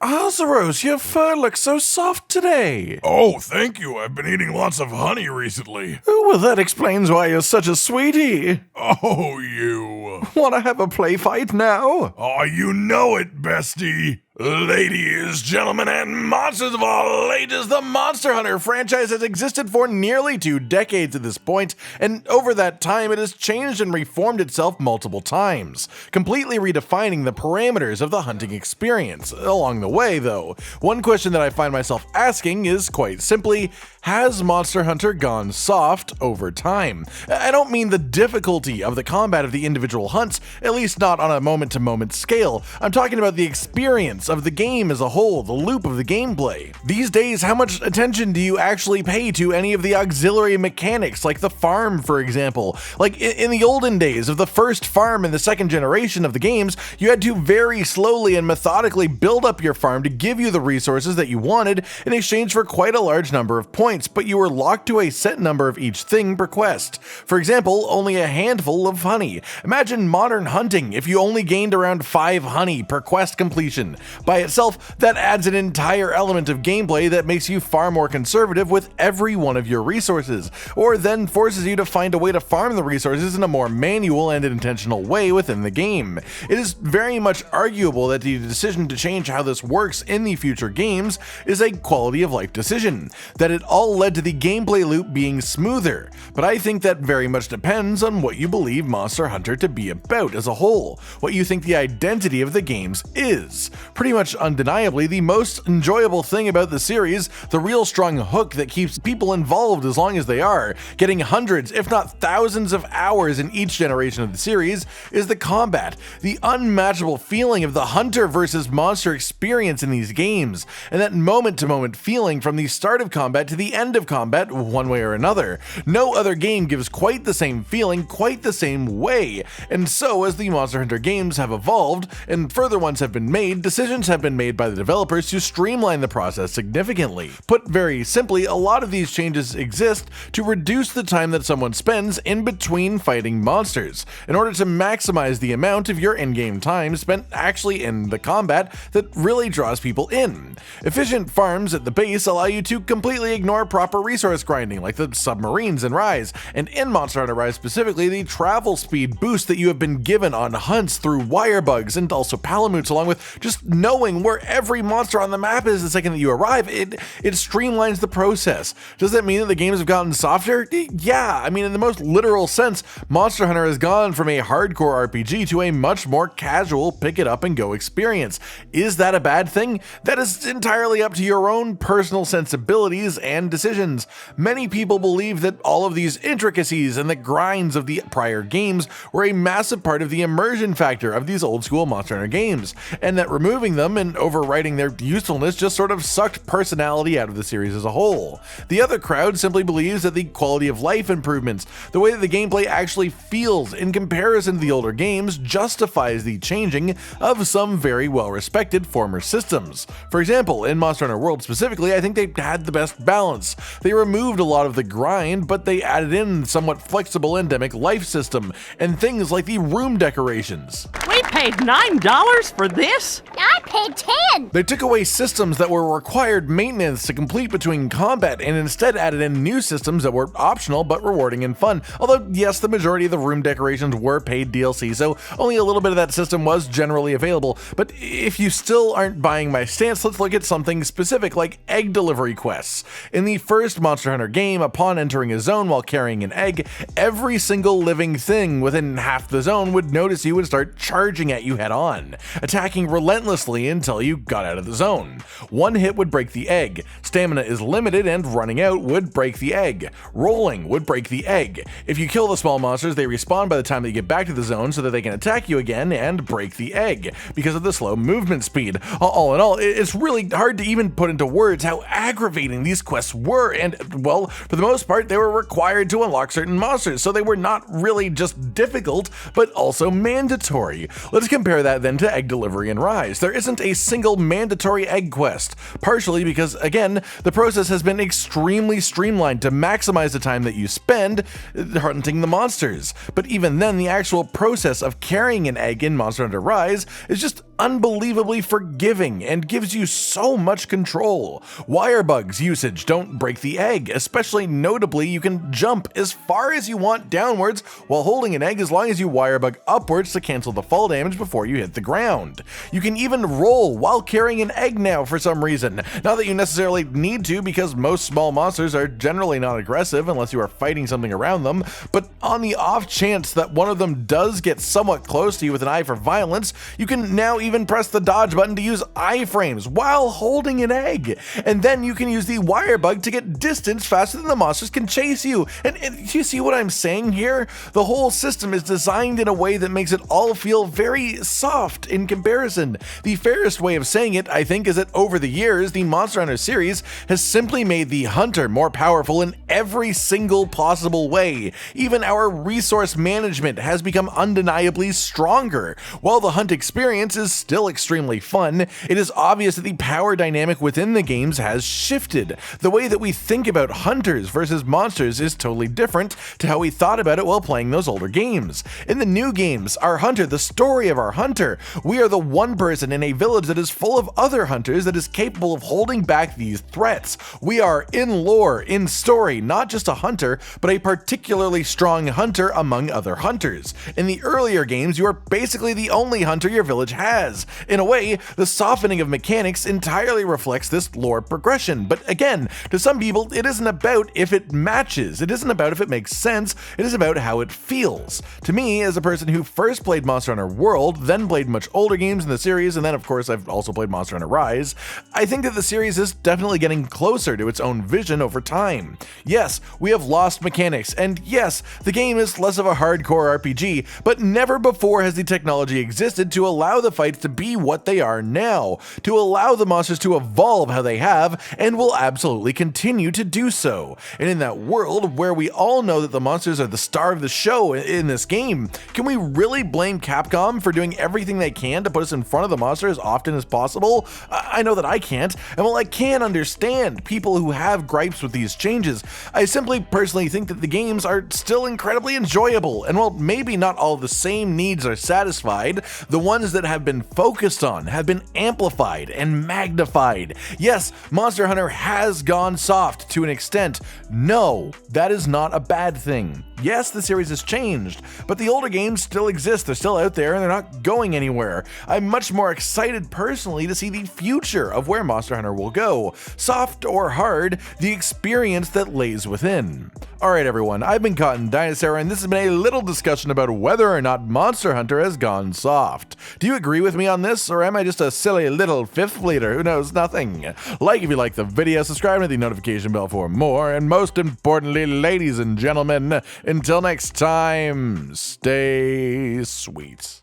Ozeros, your fur looks so soft today. Oh, thank you. I've been eating lots of honey recently. Oh, well, that explains why you're such a sweetie. Oh, you. Wanna have a play fight now? Oh, you know it, bestie. Ladies, gentlemen, and monsters of all ages, the Monster Hunter franchise has existed for nearly 2 decades at this point, and over that time it has changed and reformed itself multiple times, completely redefining the parameters of the hunting experience. Along the way, though, one question that I find myself asking is quite simply, has Monster Hunter gone soft over time? I don't mean the difficulty of the combat of the individual hunts, at least not on a moment-to-moment scale. I'm talking about the experience of the game as a whole, the loop of the gameplay. These days, how much attention do you actually pay to any of the auxiliary mechanics, like the farm, for example? Like in the olden days of the first farm in the second generation of the games, you had to very slowly and methodically build up your farm to give you the resources that you wanted in exchange for quite a large number of points, but you were locked to a set number of each thing per quest. For example, only a handful of honey. Imagine modern hunting if you only gained around 5 honey per quest completion. By itself, that adds an entire element of gameplay that makes you far more conservative with every one of your resources, or then forces you to find a way to farm the resources in a more manual and intentional way within the game. It is very much arguable that the decision to change how this works in the future games is a quality of life decision, that it all led to the gameplay loop being smoother, but I think that very much depends on what you believe Monster Hunter to be about as a whole, what you think the identity of the games is. Pretty much undeniably, the most enjoyable thing about the series, the real strong hook that keeps people involved as long as they are, getting hundreds if not thousands of hours in each generation of the series, is the combat, the unmatchable feeling of the hunter versus monster experience in these games, and that moment-to-moment feeling from the start of combat to the end of combat one way or another. No other game gives quite the same feeling quite the same way, and so as the Monster Hunter games have evolved and further ones have been made, decisions have been made by the developers to streamline the process significantly. Put very simply, a lot of these changes exist to reduce the time that someone spends in between fighting monsters, in order to maximize the amount of your in-game time spent actually in the combat that really draws people in. Efficient farms at the base allow you to completely ignore proper resource grinding like the submarines in Rise, and in Monster Hunter Rise specifically, the travel speed boost that you have been given on hunts through wire bugs and also palamutes, along with just knowing where every monster on the map is the second that you arrive, it streamlines the process. Does that mean that the games have gotten softer? Yeah, I mean, in the most literal sense, Monster Hunter has gone from a hardcore RPG to a much more casual pick it up and go experience. Is that a bad thing? That is entirely up to your own personal sensibilities and decisions. Many people believe that all of these intricacies and the grinds of the prior games were a massive part of the immersion factor of these old school Monster Hunter games, and that removing them and overwriting their usefulness just sort of sucked personality out of the series as a whole. The other crowd simply believes that the quality of life improvements, the way that the gameplay actually feels in comparison to the older games, justifies the changing of some very well-respected former systems. For example, in Monster Hunter World specifically, I think they had the best balance. They removed a lot of the grind, but they added in somewhat flexible endemic life system, and things like the room decorations. We paid $9 for this? I paid 10. They took away systems that were required maintenance to complete between combat and instead added in new systems that were optional but rewarding and fun. Although, yes, the majority of the room decorations were paid DLC, so only a little bit of that system was generally available. But if you still aren't buying my stance, let's look at something specific like egg delivery quests. In the first Monster Hunter game, upon entering a zone while carrying an egg, every single living thing within half the zone would notice you and start charging at you head on, attacking relentlessly until you got out of the zone. One hit would break the egg, stamina is limited and running out would break the egg, rolling would break the egg. If you kill the small monsters, they respawn by the time that you get back to the zone so that they can attack you again and break the egg because of the slow movement speed. All in all, it's really hard to even put into words how aggravating these quests were, and well, for the most part, they were required to unlock certain monsters, so they were not really just difficult, but also mandatory. Let's compare that then to egg delivery in Rise. There isn't a single mandatory egg quest, partially because, again, the process has been extremely streamlined to maximize the time that you spend hunting the monsters. But even then, the actual process of carrying an egg in Monster Hunter Rise is just unbelievably forgiving and gives you so much control. Wire bugs usage don't break the egg, especially notably you can jump as far as you want downwards while holding an egg as long as you wire bug upwards to cancel the fall damage before you hit the ground. You can even roll while carrying an egg now for some reason. Not that you necessarily need to, because most small monsters are generally not aggressive unless you are fighting something around them, but on the off chance that one of them does get somewhat close to you with an eye for violence, you can now even press the dodge button to use iframes while holding an egg. And then you can use the wire bug to get distance faster than the monsters can chase you. And do you see what I'm saying here? The whole system is designed in a way that makes it all feel very soft in comparison. The fairest way of saying it, I think, is that over the years, the Monster Hunter series has simply made the hunter more powerful in every single possible way. Even our resource management has become undeniably stronger. While the hunt experience is still extremely fun, it is obvious that the power dynamic within the games has shifted. The way that we think about hunters versus monsters is totally different to how we thought about it while playing those older games. In the new games, our hunter, the story of our hunter, we are the one person in a village that is full of other hunters that is capable of holding back these threats. We are, in lore, in story, not just a hunter, but a particularly strong hunter among other hunters. In the earlier games, you are basically the only hunter your village has. In a way, the softening of mechanics entirely reflects this lore progression, but again, to some people, it isn't about if it matches, it isn't about if it makes sense, it is about how it feels. To me, as a person who first played Monster Hunter World, then played much older games in the series, and then of course I've also played Monster Hunter Rise, I think that the series is definitely getting closer to its own vision over time. Yes, we have lost mechanics, and yes, the game is less of a hardcore RPG, but never before has the technology existed to allow the fights to be what they are now, to allow the monsters to evolve how they have, and will absolutely continue to do so. And in that world where we all know that the monsters are the star of the show in this game, can we really blame Capcom for doing everything they can to put us in front of the monster as often as possible? I know that I can't, and while I can understand people who have gripes with these changes, I simply personally think that the games are still incredibly enjoyable, and while maybe not all the same needs are satisfied, the ones that have been focused on have been amplified and magnified. Yes, Monster Hunter has gone soft to an extent. No, that is not a bad thing. Yes, the series has changed, but the older games still exist, they're still out there, and they're not going anywhere. I'm much more excited personally to see the future of where Monster Hunter will go. Soft or hard, the experience that lays within. Alright everyone, I've been Cotton Dinosaur, and this has been a little discussion about whether or not Monster Hunter has gone soft. Do you agree with me on this, or am I just a silly little fifth leader who knows nothing? Like if you like the video, subscribe to the notification bell for more, and most importantly, ladies and gentlemen, until next time, stay sweet.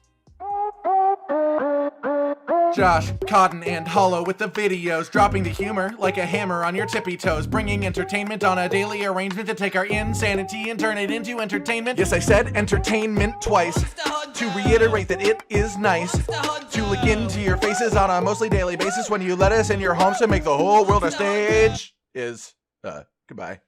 Josh, Cotton, and Hollow with the videos, dropping the humor like a hammer on your tippy toes, bringing entertainment on a daily arrangement to take our insanity and turn it into entertainment. Yes, I said entertainment twice, to reiterate that it is nice to look into your faces on a mostly daily basis when you let us in your homes to make the whole world a stage. Goodbye.